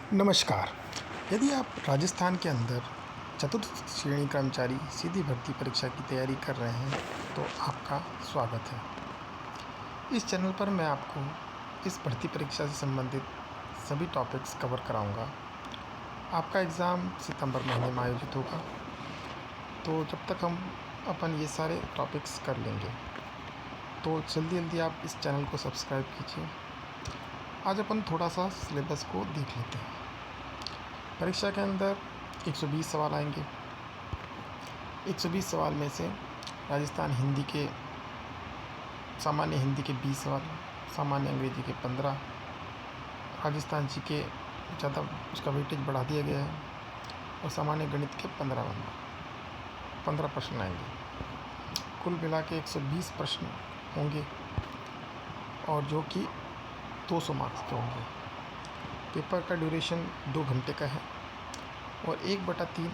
नमस्कार। यदि आप राजस्थान के अंदर चतुर्थ श्रेणी कर्मचारी सीधी भर्ती परीक्षा की तैयारी कर रहे हैं तो आपका स्वागत है। इस चैनल पर मैं आपको इस भर्ती परीक्षा से संबंधित सभी टॉपिक्स कवर कराऊंगा। आपका एग्ज़ाम सितंबर महीने में आयोजित होगा, तो जब तक हम अपन ये सारे टॉपिक्स कर लेंगे तो जल्दी आप इस चैनल को सब्सक्राइब कीजिए। आज अपन थोड़ा सा सिलेबस को देख लेते हैं। परीक्षा के अंदर 120 सवाल आएंगे। 120 सवाल में से राजस्थान हिंदी के सामान्य हिंदी के 20 सवाल, सामान्य अंग्रेजी के 15, राजस्थान जी के ज़्यादा उसका वेटेज बढ़ा दिया गया है, और सामान्य गणित के 15 प्रश्न आएंगे। कुल मिला के 120 प्रश्न होंगे, और जो कि 200 मार्क्स के होंगे। पेपर का ड्यूरेशन 2 घंटे का है, और 1/3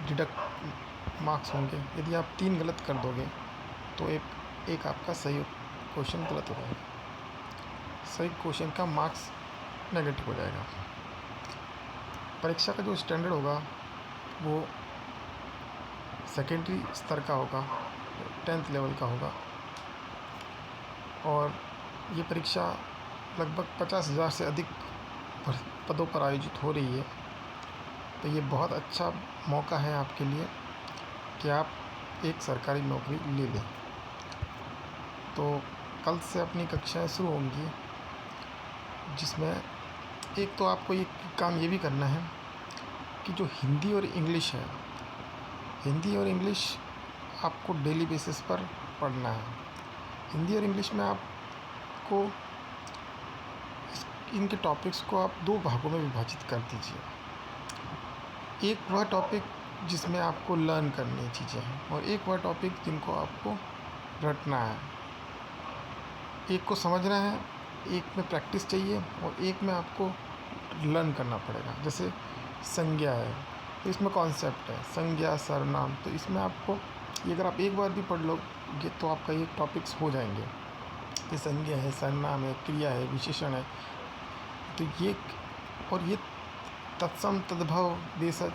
डिडक्ट मार्क्स होंगे। यदि आप 3 गलत कर दोगे तो एक आपका सही क्वेश्चन गलत हो जाएगा। सही क्वेश्चन का मार्क्स नेगेटिव हो जाएगा। परीक्षा का जो स्टैंडर्ड होगा वो सेकेंडरी स्तर का होगा, 10th लेवल का होगा, और ये परीक्षा लगभग 50,000 से अधिक पदों पर आयोजित हो रही है। तो ये बहुत अच्छा मौका है आपके लिए कि आप एक सरकारी नौकरी ले लें। तो कल से अपनी कक्षाएं शुरू होंगी, जिसमें एक तो आपको ये काम ये भी करना है कि जो हिंदी और इंग्लिश है, हिंदी और इंग्लिश आपको डेली बेसिस पर पढ़ना है। हिंदी और इंग्लिश में आपको इनके टॉपिक्स को आप 2 भागों में विभाजित कर दीजिए। एक वह टॉपिक जिसमें आपको लर्न करनी चीज़ें हैं, और एक वह टॉपिक जिनको आपको रटना है। एक को समझना है, एक में प्रैक्टिस चाहिए, और एक में आपको लर्न करना पड़ेगा। जैसे संज्ञा है तो इसमें कॉन्सेप्ट है, संज्ञा सर्वनाम, तो इसमें आपको ये अगर आप एक बार भी पढ़ लोगे तो आपका ये टॉपिक्स हो जाएंगे। ये संज्ञा है, सर्वनाम है, क्रिया है, विशेषण है, तो ये तत्सम, तद्भव, देशज,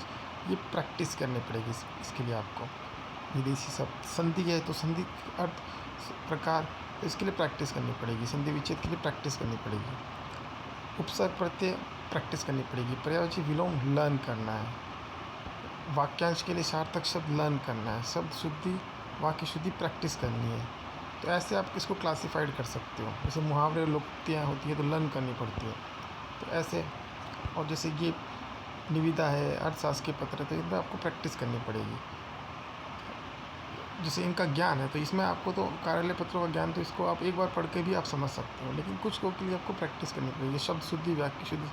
ये प्रैक्टिस करनी पड़ेगी। इसके लिए आपको विदेशी शब्द, संधि है तो संधि अर्थ प्रकार, इसके लिए प्रैक्टिस करनी पड़ेगी। संधि विच्छेद के लिए प्रैक्टिस करनी पड़ेगी। उपसर्ग प्रत्यय प्रैक्टिस करनी पड़ेगी। पर्यायवाची विलोम लर्न करना है। वाक्यांश के लिए सार्थक शब्द लर्न करना है। शब्द शुद्धि, वाक्य शुद्धि प्रैक्टिस करनी है। तो ऐसे आप इसको क्लासीफाइड कर सकते हो। जैसे मुहावरे, लोकोक्तियाँ होती हैं तो लर्न करनी पड़ती है, तो ऐसे। और जैसे ये निविदा है, अर्थशास्त्र के पत्र है, तो इनमें आपको प्रैक्टिस करनी पड़ेगी। जैसे इनका ज्ञान है तो इसमें आपको तो कार्यालय पत्रों का ज्ञान, तो इसको आप एक बार पढ़ के भी आप समझ सकते हो, लेकिन कुछ को के लिए आपको प्रैक्टिस करनी पड़ेगी। शब्द शुद्धि, वाक्य शुद्धि,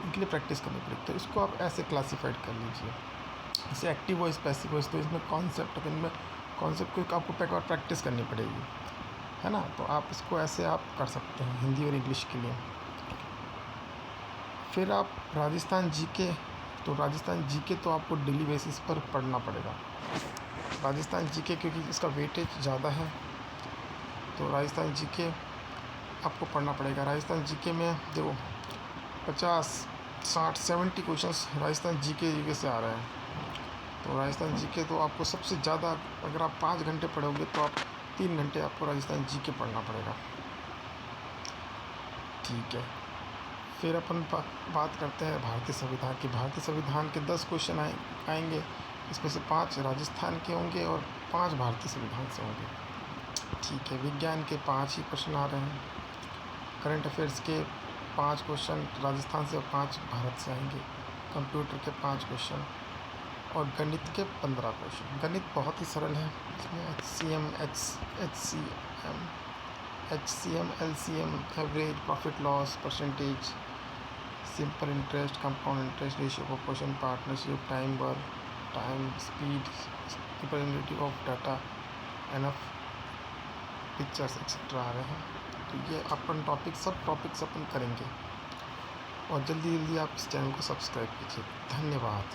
इनके लिए प्रैक्टिस करनी पड़ेगी। तो इसको आप ऐसे क्लासीफाइड कर लीजिए। जैसे एक्टिव वॉइस, पैसिव वॉइस, तो इसमें कॉन्सेप्ट, तो इनमें कॉन्सेप्ट को आपको एक बार प्रैक्टिस करनी पड़ेगी, है ना। तो आप इसको ऐसे आप कर सकते हैं हिंदी और इंग्लिश के लिए। फिर आप राजस्थान जीके, तो राजस्थान जीके तो आपको डेली बेसिस पर पढ़ना पड़ेगा। राजस्थान जीके क्योंकि इसका वेटेज ज़्यादा है, तो राजस्थान जीके आपको पढ़ना पड़ेगा। राजस्थान जीके में देखो 50, 60, 70 क्वेश्चंस राजस्थान जीके से आ रहे हैं। तो राजस्थान जीके तो आपको सबसे ज़्यादा, अगर आप 5 घंटे पढ़ोगे तो आप 3 घंटे आपको राजस्थान जीके पढ़ना पड़ेगा। ठीक है, फिर अपन बात करते हैं भारतीय संविधान की। भारतीय संविधान के 10 क्वेश्चन आएंगे। इसमें से 5 राजस्थान के होंगे और 5 भारतीय संविधान से होंगे। ठीक है, विज्ञान के 5 ही प्रश्न आ रहे हैं। करंट अफेयर्स के 5 क्वेश्चन राजस्थान से और 5 भारत से आएंगे। कंप्यूटर के 5 क्वेश्चन, और गणित के 15 क्वेश्चन। गणित बहुत ही सरल है। इसमें HCM, LCM, average, profit loss, percentage, simple interest, compound interest, ratio, proportion, partnership, time work, time, speed, representative of data, enough, pictures, etcetera आ रहे हैं। तो ये अपन सब टॉपिक्स अपन करेंगे, और जल्दी आप इस चैनल को सब्सक्राइब कीजिए। धन्यवाद।